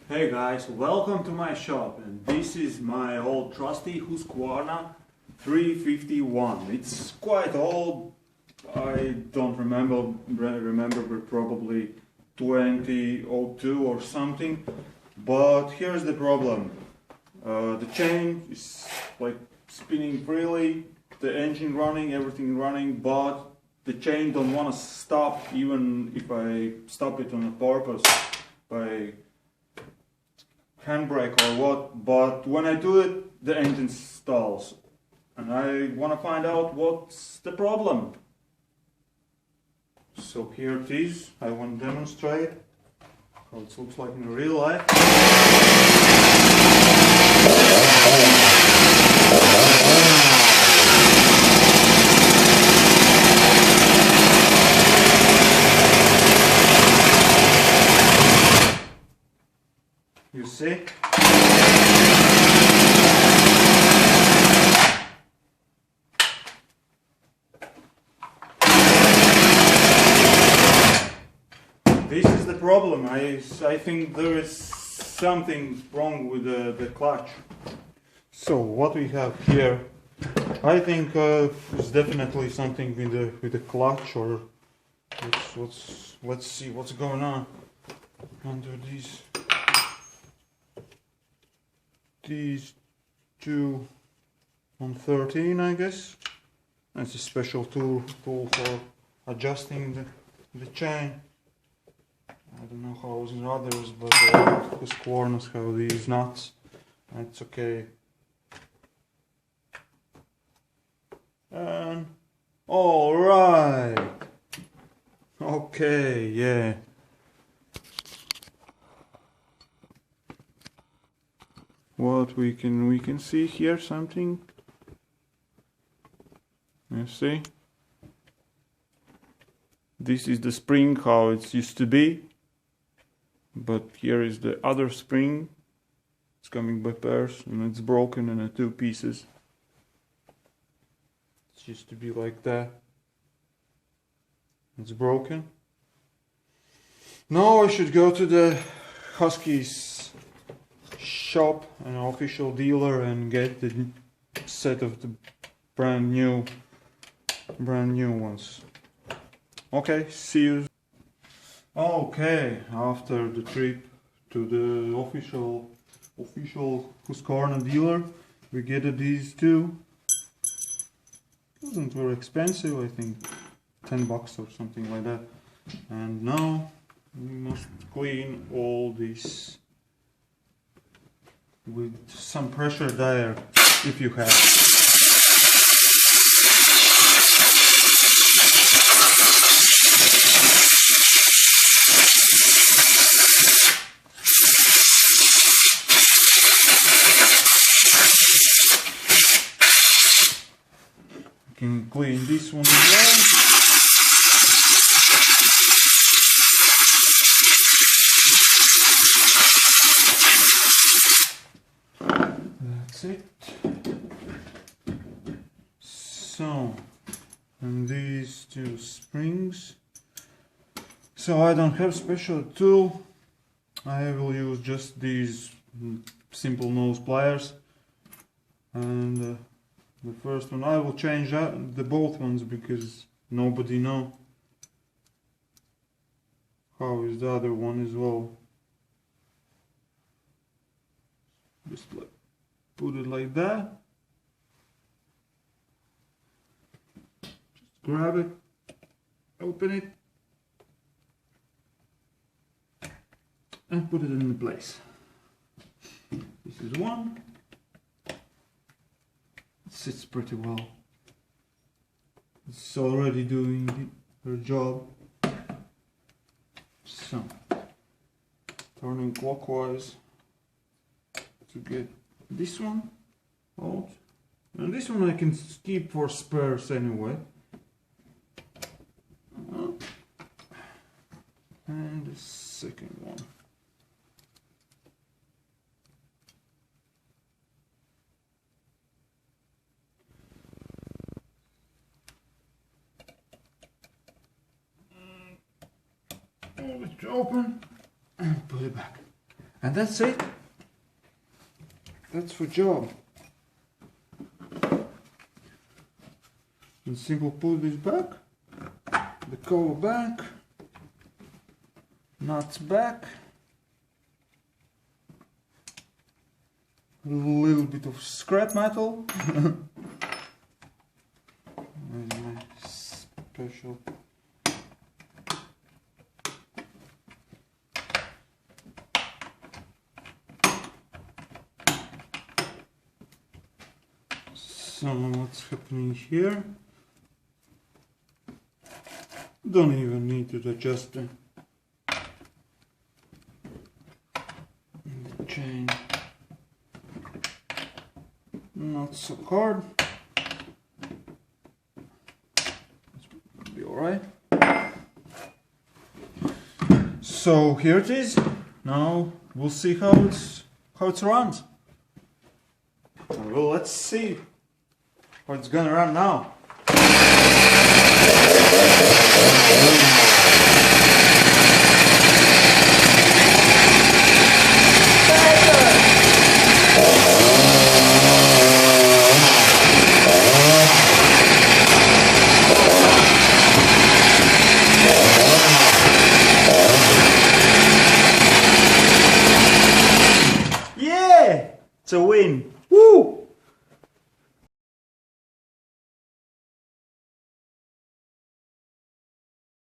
Hey guys, welcome to my shop, and this is my old trusty Husqvarna 351. It's quite old. I don't remember, but probably 2002 or something. But here's the problem. The chain is like spinning freely, the engine running, everything running, but the chain don't want to stop even if I stop it on purpose by handbrake or what. But when I do it, the engine stalls, and I want to find out what's the problem. So here it is. I want to demonstrate how it looks like in real life. You see? This is the problem. I think there is something wrong with the clutch. So what we have here, I think is definitely something with the clutch, or let's see what's going on under these two on 13, I guess. That's a special tool for adjusting the chain. I don't know how in others, but Husqvarnas have these nuts. That's okay. And all right. Okay, yeah. What we can see here something. You see? This is the spring how it used to be. But here is the other spring. It's coming by pairs and it's broken into two pieces. It used to be like that. It's broken. Now I should go to the Husky's shop, an official dealer, and get the set of the brand new ones. Okay, see you. Okay, after the trip to the official Husqvarna dealer, we get these two. Wasn't very expensive, I think $10 or something like that. And now we must clean all this with some pressure dryer if you have. Can clean this one as well. That's it. So, and these two springs. So I don't have special tool. I will use just these simple nose pliers. And the first one, I will change the both ones because nobody know how is the other one as well. Just like put it like that. Just grab it, open it, and put it in place. This is one. Sits pretty well. It's already doing her job. So, turning clockwise to get this one out. And this one I can keep for spares anyway. And the second one. Hold it open and put it back. And that's it. That's the job. And simple, put this back, the cover back, nuts back, a little bit of scrap metal. Where's my special? So what's happening here? Don't even need to adjust the chain. Not so hard. It's be alright. So here it is. Now we'll see how it runs. Well, let's see how it's gonna run now. Yeah! It's a win! Woo!